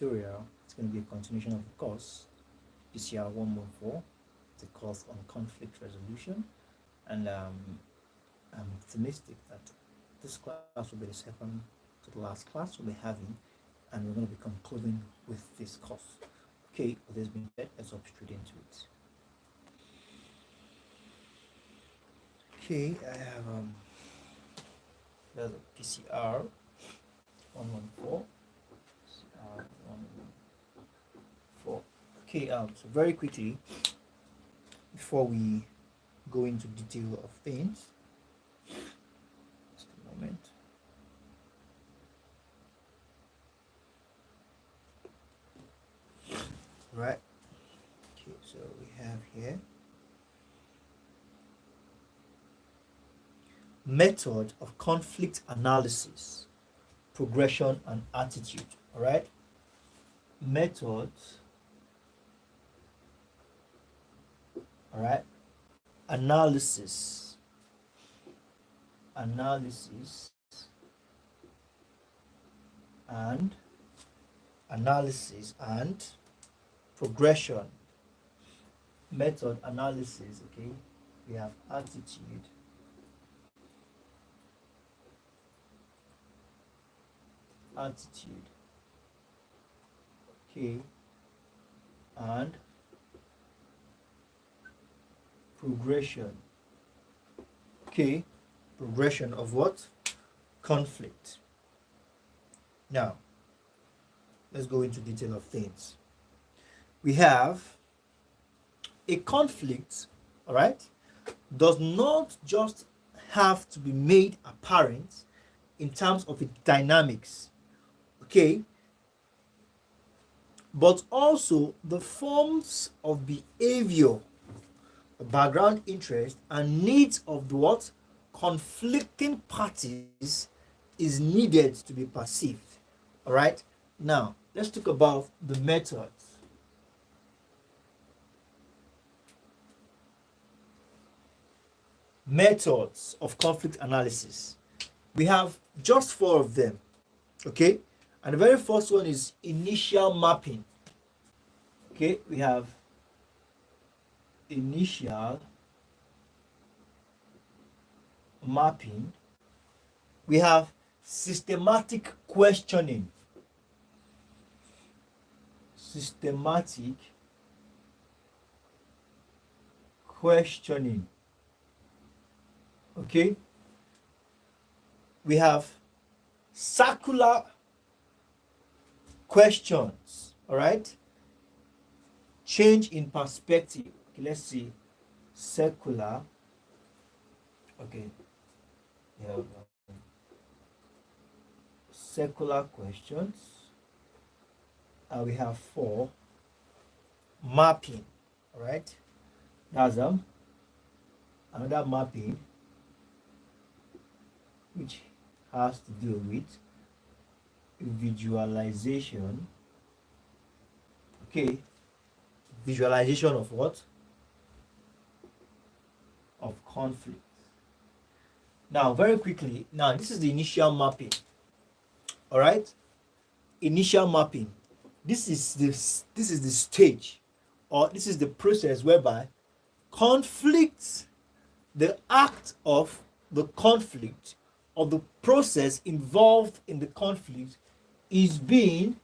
tutorial. It's going to be a continuation of the course PCR 114. It's a course on conflict resolution, and I'm optimistic that this class will be the second to the last class we'll be having, and we're going to be concluding with this course. Okay, with this being said, let's hop straight into it. Okay, I have there's a PCR 114. PCR 114. Okay, so very quickly before we go into detail of things, just a moment. Right. Okay, so we have here method of conflict analysis, progression and attitude. All right. Methods. All right. Analysis and analysis and progression. Method analysis. Okay, we have attitude, okay, and progression. Okay, progression of what? Conflict. Now, let's go into detail of things. We have a conflict, all right, does not just have to be made apparent in terms of its dynamics, okay, but also the forms of behavior, background interest, and needs of the what? Conflicting parties is needed to be perceived. All right. Now, let's talk about the methods. Methods of conflict analysis. We have just 4 of them. Okay. And the very first one is initial mapping. Okay. We have initial mapping. We have systematic questioning. Systematic questioning. Okay. We have circular questions. All right. Change in perspective. Okay, let's see. Circular. Okay. Yeah. Circular questions. We have 4. Mapping. All right. That's another mapping which has to do with visualization. Okay. Visualization of what? Of conflict. Now, very quickly, now this is the initial mapping. All right. Initial mapping. This is the stage, or this is the process whereby conflict, the act of the conflict, or the process involved in the conflict, is being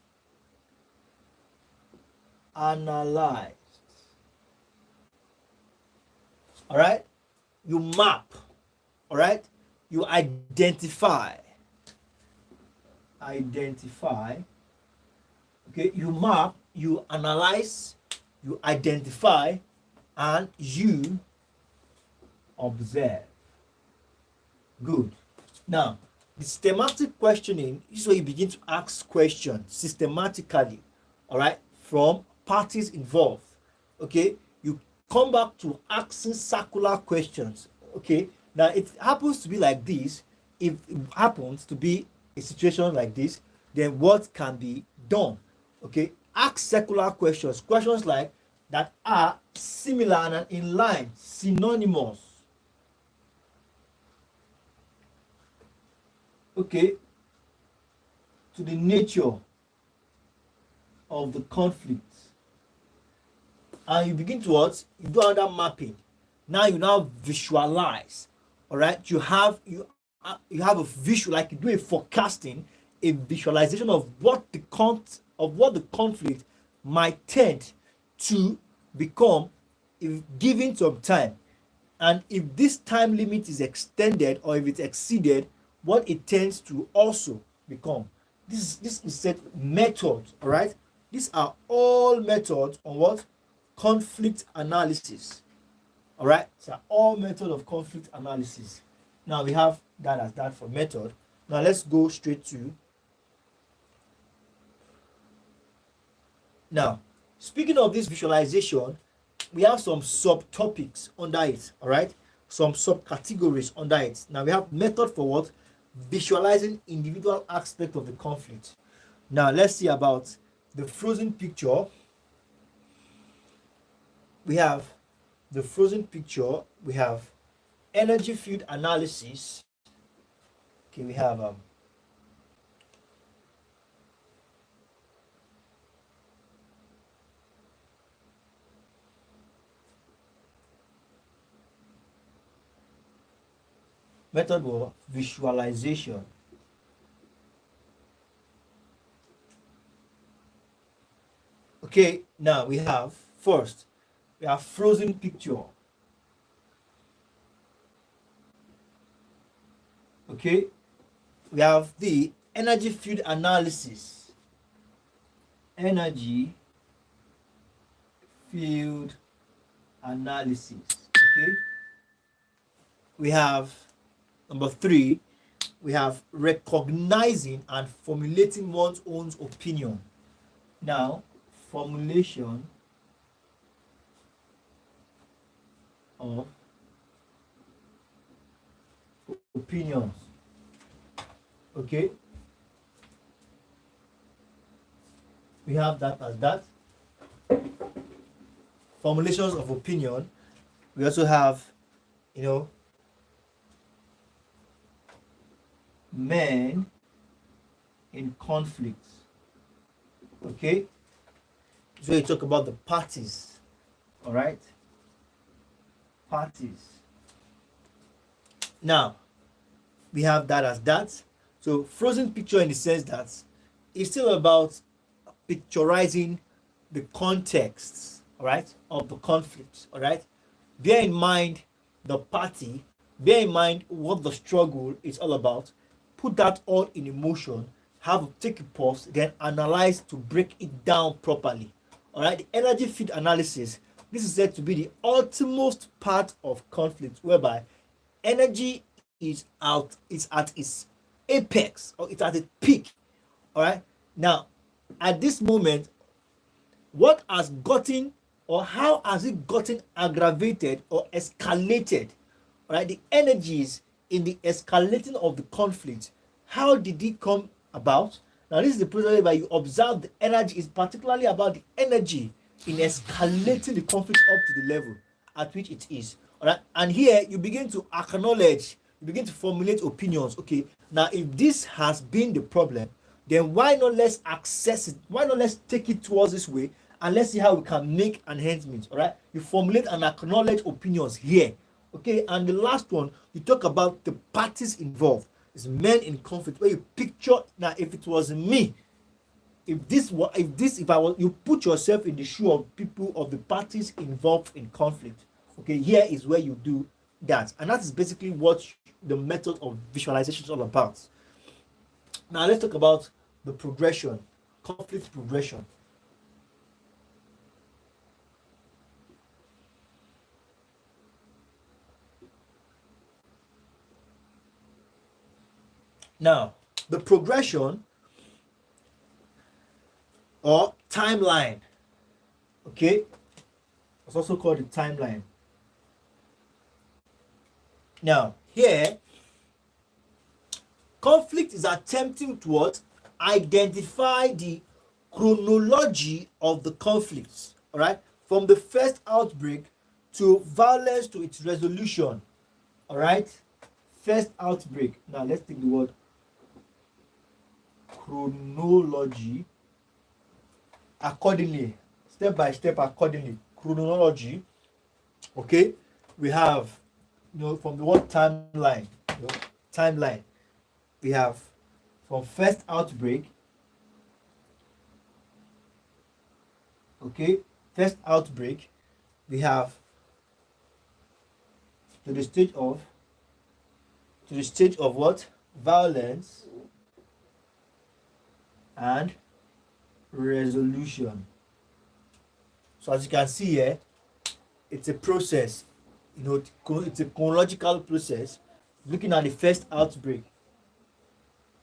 analyzed. All right. You map. All right. You identify. Okay, you map, you analyze, you identify, and you observe. Good. Now, the systematic questioning is where you begin to ask questions systematically, all right, from parties involved. Okay, you come back to asking circular questions. Okay, now it happens to be like this. If it happens to be a situation like this, then what can be done? Okay, ask circular questions, questions like that are similar and in line, synonymous. Okay, to the nature of the conflict, and you begin to what? You do another mapping. Now you now visualize. All right, you have a visual, like you do a forecasting, a visualization of what the conflict might tend to become if given some time, and if this time limit is extended or if it's exceeded, what it tends to also become. This is said methods. All right, these are all methods on what? Conflict analysis. All right, so all method of conflict analysis. Now we have that as that for method. Now let's go straight to, now speaking of this visualization, we have some subtopics under it. All right, some subcategories under it. Now we have method for what? Visualizing individual aspect of the conflict. Now let's see about the frozen picture. We have the frozen picture. We have energy field analysis. Okay, we have method of visualization. Okay, now we have first, we have frozen picture. Okay, we have the energy field analysis. Energy field analysis. Okay, we have number 3, we have recognizing and formulating one's own opinion. Now, formulation of opinions. Okay, we have that as that. Formulations of opinion. We also have, men in conflicts. Okay, so you talk about the parties. All right, parties. Now we have that as that. So frozen picture, in the sense that it's still about picturizing the context, all right, of the conflict. All right, bear in mind the party, bear in mind what the struggle is all about, put that all in emotion, take a pause, then analyze to break it down properly. All right, the energy field analysis, this is said to be the ultimate part of conflict, whereby energy is at its apex, or it's at its peak. All right, now at this moment, what has gotten, or how has it gotten aggravated or escalated? All right, the energies in the escalating of the conflict, how did it come about? Now this is the process where you observe the energy is particularly about the energy in escalating the conflict up to the level at which it is. All right, and here you begin to acknowledge, you begin to formulate opinions. Okay, now if this has been the problem, then why not let's access it? Why not let's take it towards this way, and let's see how we can make enhancements. All right, you formulate and acknowledge opinions here. Okay, and the last one, you talk about the parties involved. It's men in conflict, where you picture, now if it was me, if I was, you put yourself in the shoe of people, of the parties involved in conflict. Okay, here is where you do that, and that is basically what the method of visualization is all about. Now let's talk about the progression, conflict progression. Now, the progression or timeline, okay, it's also called the timeline. Now, here, conflict is attempting to what? Identify the chronology of the conflicts, all right, from the first outbreak to violence to its resolution. All right, first outbreak. Now let's take the word chronology accordingly, step by step accordingly. Chronology. Okay, we have, from the word timeline. Timeline. We have from first outbreak. Okay, first outbreak. We have to the stage of what? Violence and resolution. So as you can see here, it's a process. It's a chronological process. Looking at the first outbreak.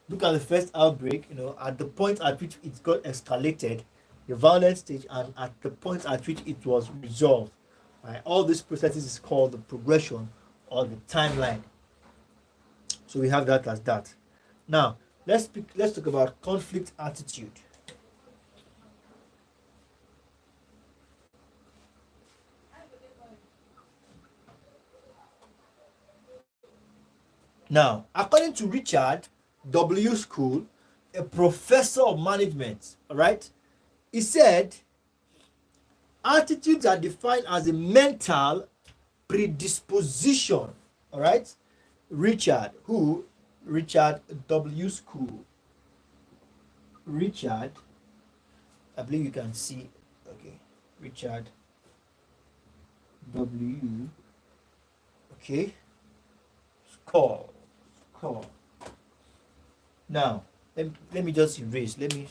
Look at the first outbreak, at the point at which it got escalated, the violent stage, and at the point at which it was resolved. Right? All these processes is called the progression or the timeline. So we have that as that. Now, let's talk about conflict attitude. Now, according to Richard W. School, a professor of management, all right, he said attitudes are defined as a mental predisposition, all right. Richard W. School. Richard, I believe you can see, okay, Richard W. Okay, School. Now, let me just erase. Let me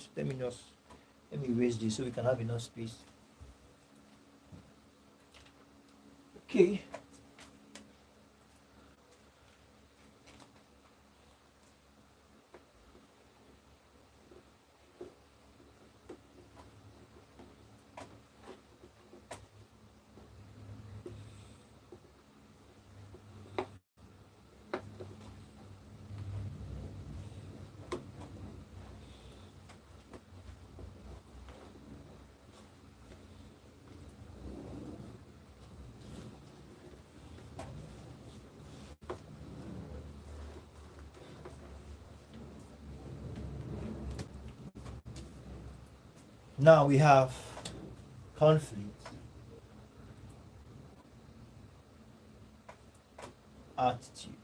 erase this so we can have enough space. Okay. Now we have conflict attitude.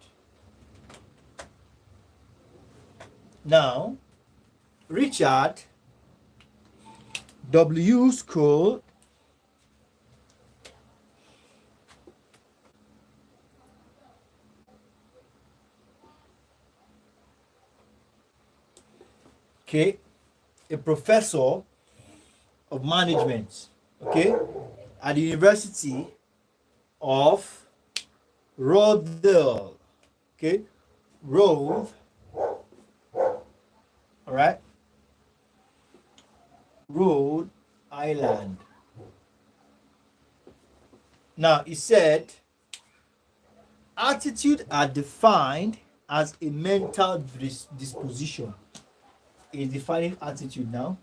Now, Richard W. School a professor of management, at the University of Rhode, Rhode, all right, Rhode Island. Now, he said, attitude are defined as a mental disposition. Is defining attitude now.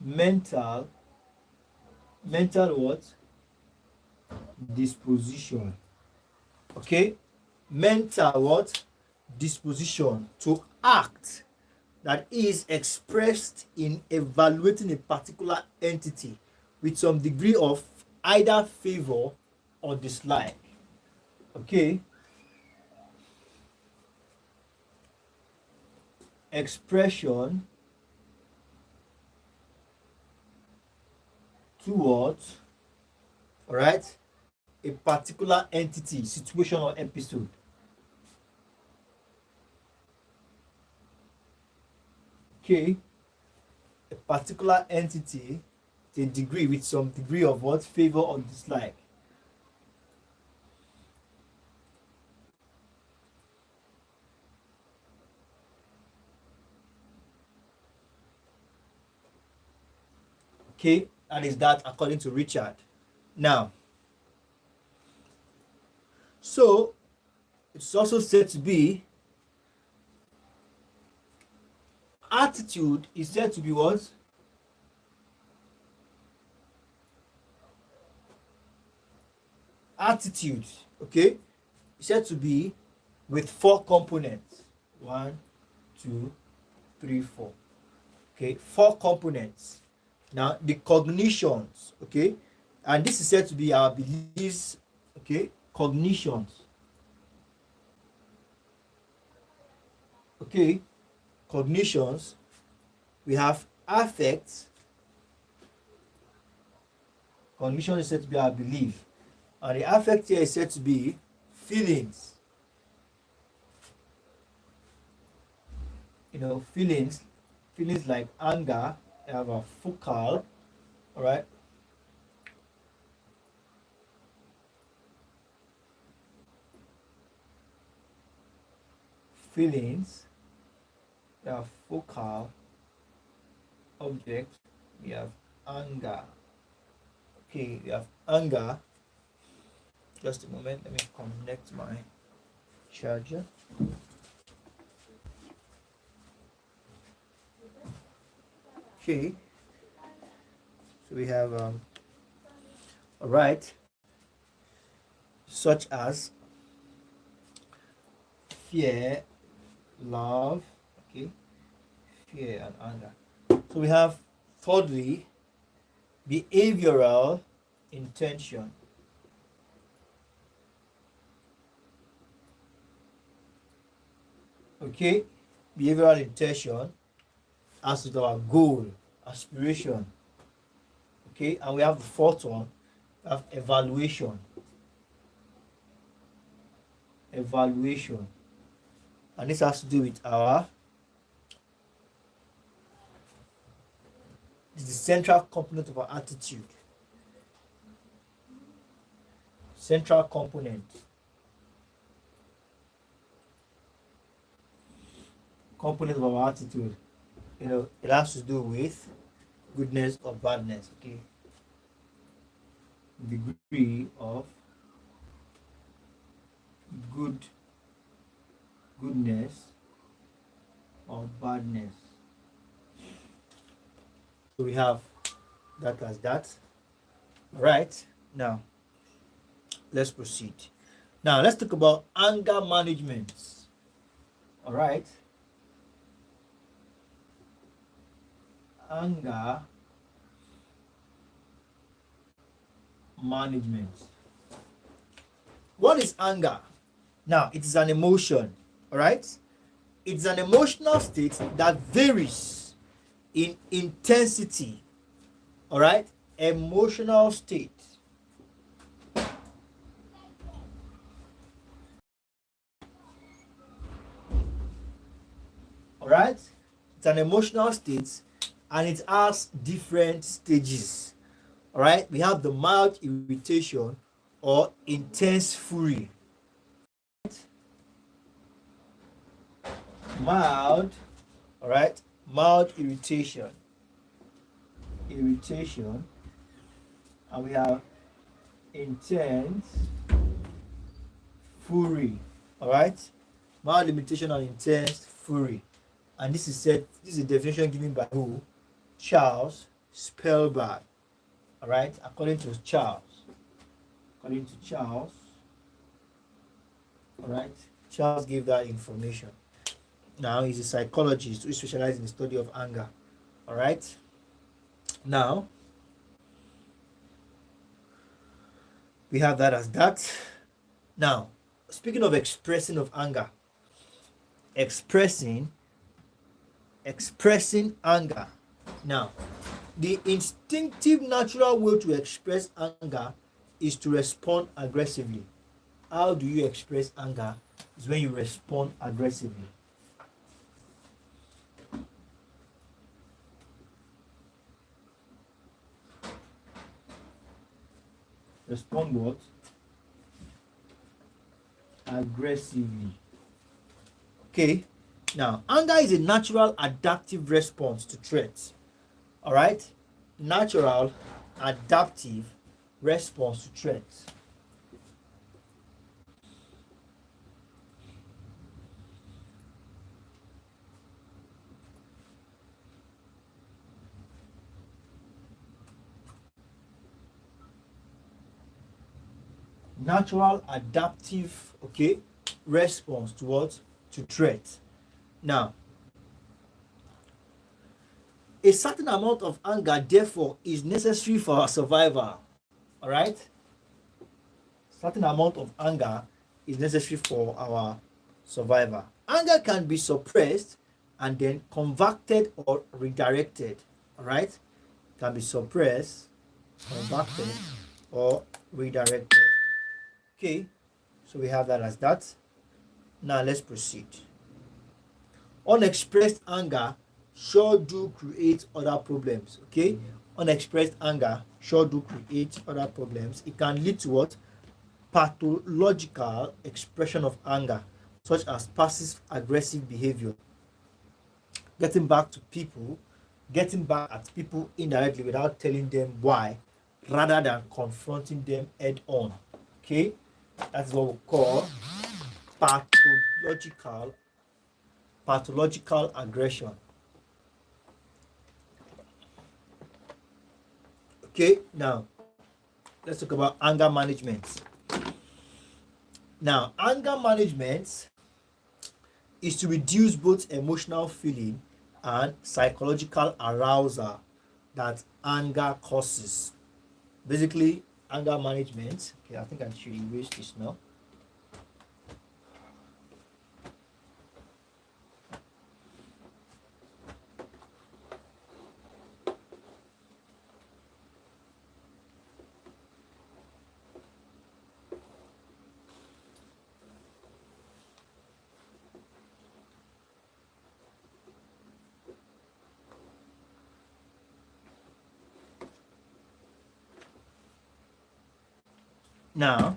Mental what? Disposition. Okay? Mental what? Disposition to act that is expressed in evaluating a particular entity with some degree of either favor or dislike. Okay? Expression towards, all right, a particular entity, situation, or episode. Okay, a particular entity, a degree with some degree of what? Favor or dislike. Okay, and is that according to Richard. Now, so it's also said to be attitude is said to be what? Attitude, okay, is said to be with 4 components. 1, 2, 3, 4. Okay, 4 components. Now the cognitions, okay, and this is said to be our beliefs, okay, cognitions, okay, cognitions. We have affects. Cognition is said to be our belief, and the affect here is said to be feelings. You know, feelings like anger. They have a focal, all right. Feelings, they are focal object. We have anger. Okay, we have anger. Just a moment, let me connect my charger. Okay, so we have all right, such as fear, love, okay, fear and anger. So we have thirdly, behavioral intention. Okay, behavioral intention as with our goal, aspiration. Okay, and we have the fourth one, we have evaluation. Evaluation, and this has to do with it's the central component of our attitude. Central component of our attitude. You know, it has to do with goodness or badness. Okay, degree of goodness or badness. So we have that as that. All right, now let's proceed. Now let's talk about anger management. All right, anger management. What is anger? Now, it is an emotion. All right, it's an emotional state that varies in intensity. All right, emotional state. All right, it's an emotional state and it has different stages. All right, we have the mild irritation or intense fury. Mild, all right, mild irritation, and we have intense fury. All right, mild irritation and intense fury, and this is a definition given by who? Charles Spellberg. All right, according to Charles, all right, Charles gave that information. Now he's a psychologist who specializes in the study of anger. All right, now we have that as that. Now, speaking of expressing of anger, expressing anger. Now, the instinctive natural way to express anger is to respond aggressively. How do you express anger? Is when you respond aggressively. Respond what? Aggressively. Okay. Now, anger is a natural adaptive response to threats. All right? Natural adaptive response to threats. Natural adaptive, okay, response to what? To threat. Now, A certain amount of anger, therefore, is necessary for our survival. All right? Certain amount of anger is necessary for our survival. Anger can be suppressed and then converted or redirected. All right? Can be suppressed, converted, or redirected. Okay, so we have that as that. Now let's proceed. Unexpressed anger sure do create other problems. Okay, unexpressed anger sure do create other problems. It can lead to what? Pathological expression of anger, such as passive aggressive behavior, getting back to people, getting back at people indirectly without telling them why, rather than confronting them head on. Okay, that's what we call pathological pathological aggression. Okay, now let's talk about anger management. Now, anger management is to reduce both emotional feeling and psychological arousal that anger causes. Basically, anger management. Okay, I think I should erase this now. Now,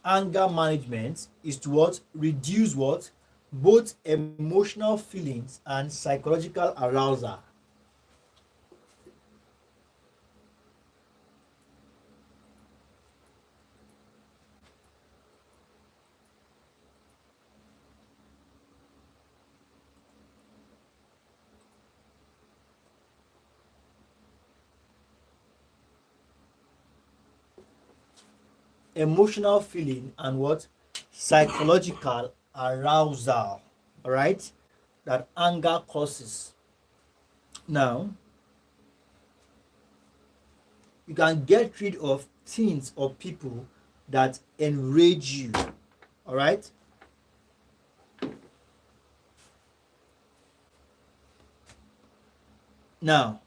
anger management is to what? Reduce what? Both emotional feelings and psychological arousal. Emotional feeling and what? Psychological arousal. All right, that anger causes. Now, you can get rid of things or people that enrage you. All right, now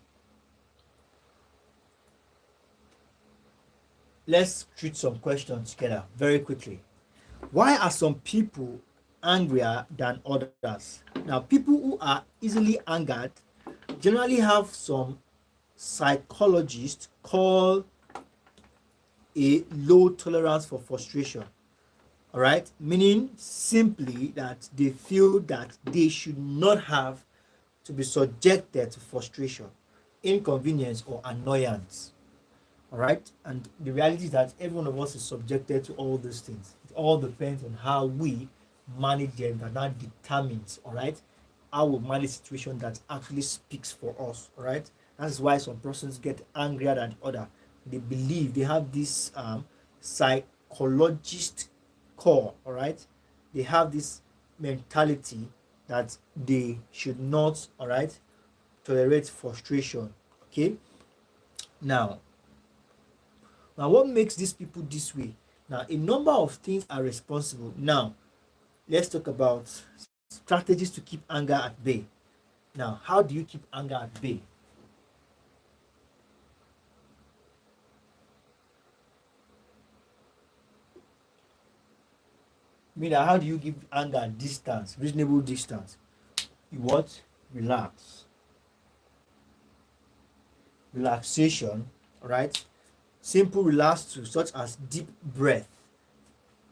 let's treat some questions together very quickly. Why are some people angrier than others? Now, people who are easily angered generally have some psychologists call a low tolerance for frustration. All right, meaning simply that they feel that they should not have to be subjected to frustration, inconvenience, or annoyance. All right, and the reality is that every one of us is subjected to all these things. It all depends on how we manage them, and that determines, all right, how we manage situation that actually speaks for us. All right, that's why some persons get angrier than the other. They believe they have this psychologist core. All right, they have this mentality that they should not, all right, tolerate frustration. Okay, now what makes these people this way? Now, a number of things are responsible. Now, let's talk about strategies to keep anger at bay. Now, how do you keep anger at bay? Meaning, how do you give anger distance, reasonable distance? You what? Relax. Relaxation, right? Simple relax to such as deep breath,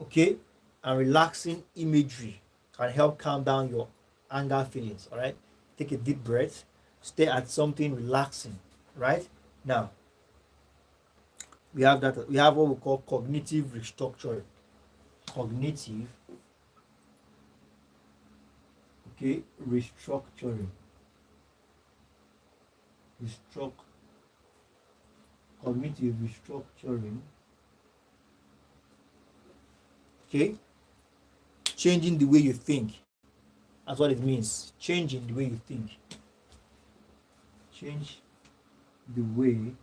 okay, and relaxing imagery can help calm down your anger feelings. All right, take a deep breath, stay at something relaxing. Right now, we have what we call cognitive restructuring. Cognitive, okay, restructuring. Restruct Cognitive restructuring. Okay, changing the way you think. That's what it means. Changing the way you think. Change the way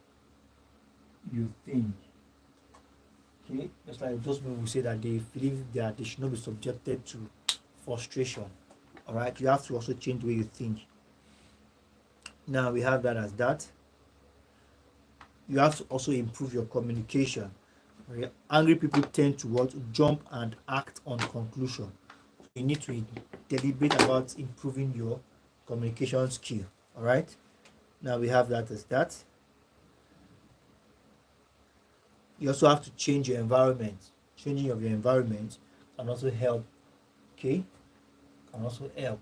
you think. Okay, just like those people who say that they believe that they should not be subjected to frustration. All right, you have to also change the way you think. Now we have that as that. You have to also improve your communication. Okay? Angry people tend to what jump and act on conclusion. So you need to deliberate about improving your communication skill. All right. Now we have that as that. You also have to change your environment. Changing of your environment can also help. Okay, can also help.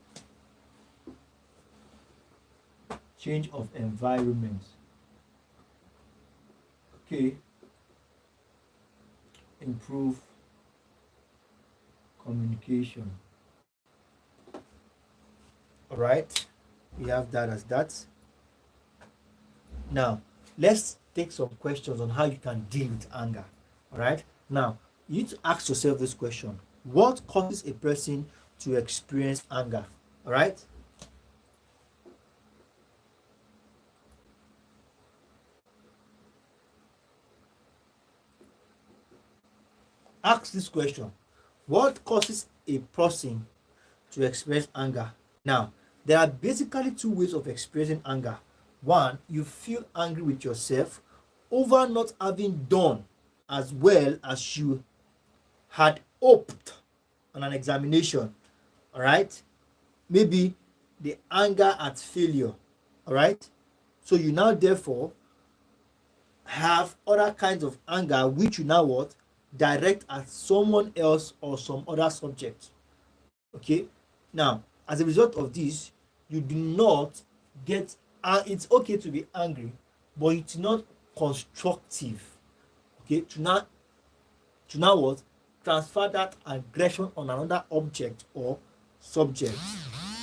Change of environment. Okay, improve communication. All right, we have that as that. Now let's take some questions on how you can deal with anger. All right, now you need to ask yourself this question: what causes a person to experience anger? All right, ask this question: what causes a person to experience anger? Now, there are basically two ways of experiencing anger. One, you feel angry with yourself over not having done as well as you had hoped on an examination. All right, maybe the anger at failure. All right, so you now therefore have other kinds of anger which you now what direct at someone else or some other subject. Okay, now as a result of this, you do not get it's okay to be angry, but it's not constructive. Okay, to now what transfer that aggression on another object or subject.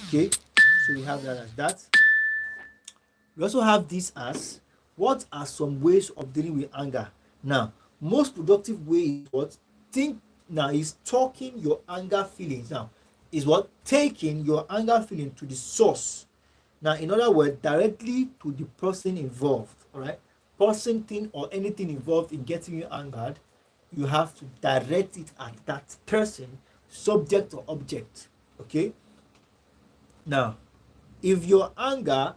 Okay, so we have that as that. We also have this as what are some ways of dealing with anger. Now, most productive way is what think now is talking your anger feelings. Now, is what taking your anger feeling to the source. Now, in other words, directly to the person involved. All right, person, thing, or anything involved in getting you angered, you have to direct it at that person, subject or object. Okay. Now, if your anger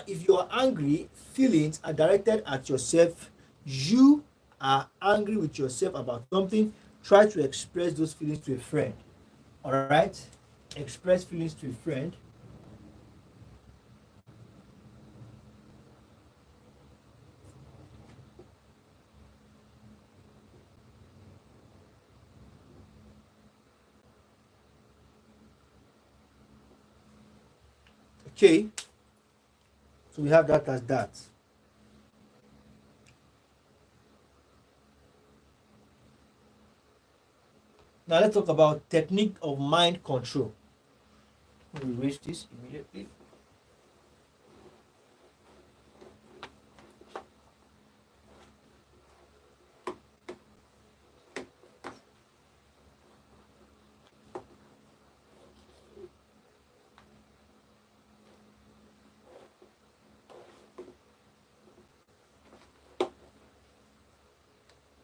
if you are angry, feelings are directed at yourself. You are angry with yourself about something. Try to express those feelings to a friend. All right, express feelings to a friend. Okay, so we have that as that. Now let's talk about technique of mind control. We erase this immediately.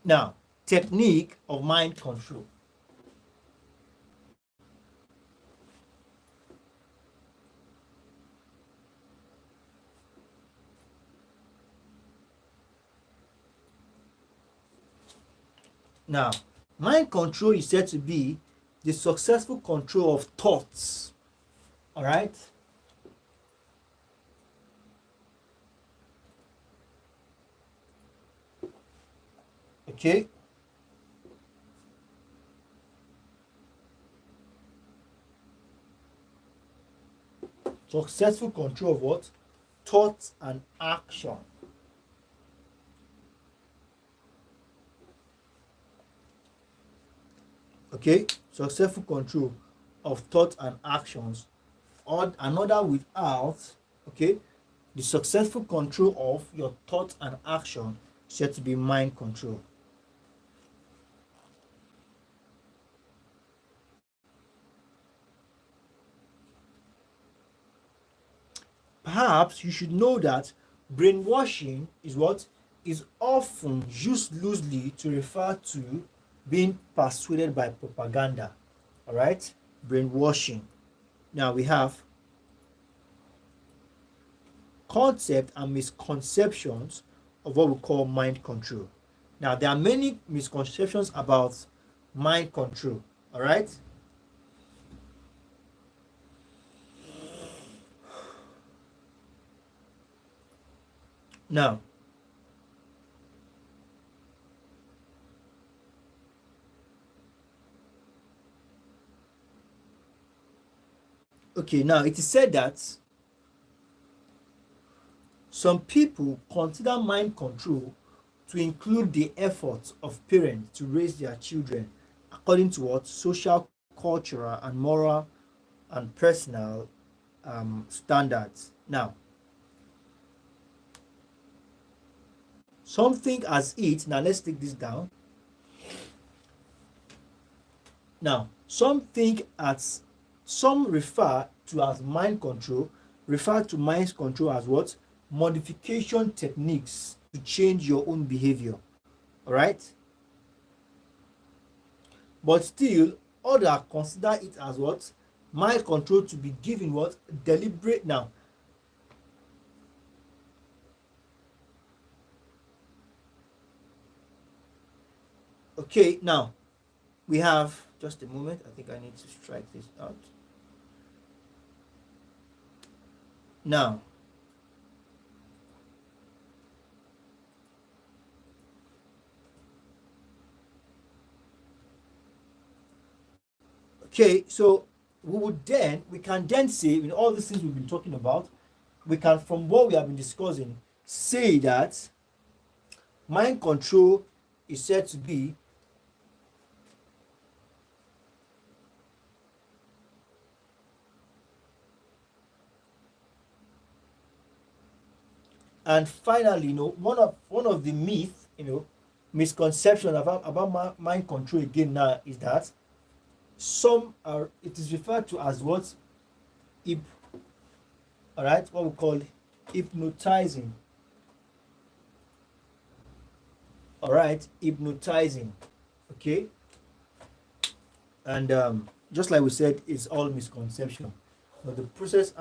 Now, technique of mind control. Now, mind control is said to be the successful control of thoughts. All right. Okay. Successful control of what? Thoughts and action. Okay. Successful control of thoughts and actions. Or another without. Okay. The successful control of your thoughts and action is said to be mind control. perhaps you should know that brainwashing is what is often used loosely to refer to being persuaded by propaganda. All right, brainwashing. Now we have concept and misconceptions of what we call mind control. Now there are many misconceptions about mind control. All right. Now, okay, now it is said that some people consider mind control to include the efforts of parents to raise their children according to what social, cultural, and moral and personal standards. Now, some think as it, now let's take this down. Now, some refer to as mind control, refer to mind control as what? Modification techniques to change your own behavior. All right? But still, others consider it as what? Mind control to be given what? Deliberate. Now, okay, now we have just a moment. I think I need to strike this out. Now, okay, so we can then say, in all these things we've been talking about, we can, from what we have been discussing, say that mind control is said to be and finally, one of the myth, misconception about mind control again now is that it is referred to as what? All right, what we call hypnotizing. All right, hypnotizing. Okay, and just like we said, it's all misconception. But the process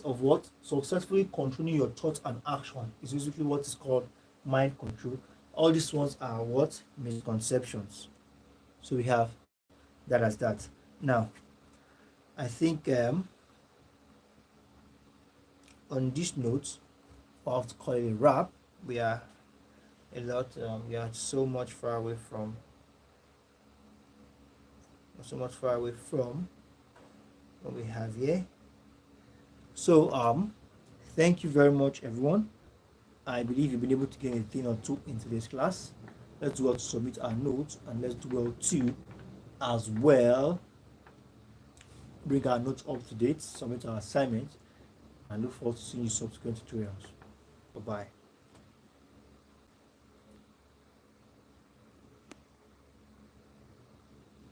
of what? Successfully controlling your thoughts and action is basically what is called mind control. All these ones are what? Misconceptions. So we have that as that. Now, I think on this note, we'll have to call it a wrap. We are we are so much far away from what we have here. So thank you very much, everyone. I believe you've been able to gain a thing or two in today's class. Let's do well to submit our notes, and let's do well to as well bring our notes up to date, submit our assignment, and look forward to seeing you subsequent tutorials. Bye bye.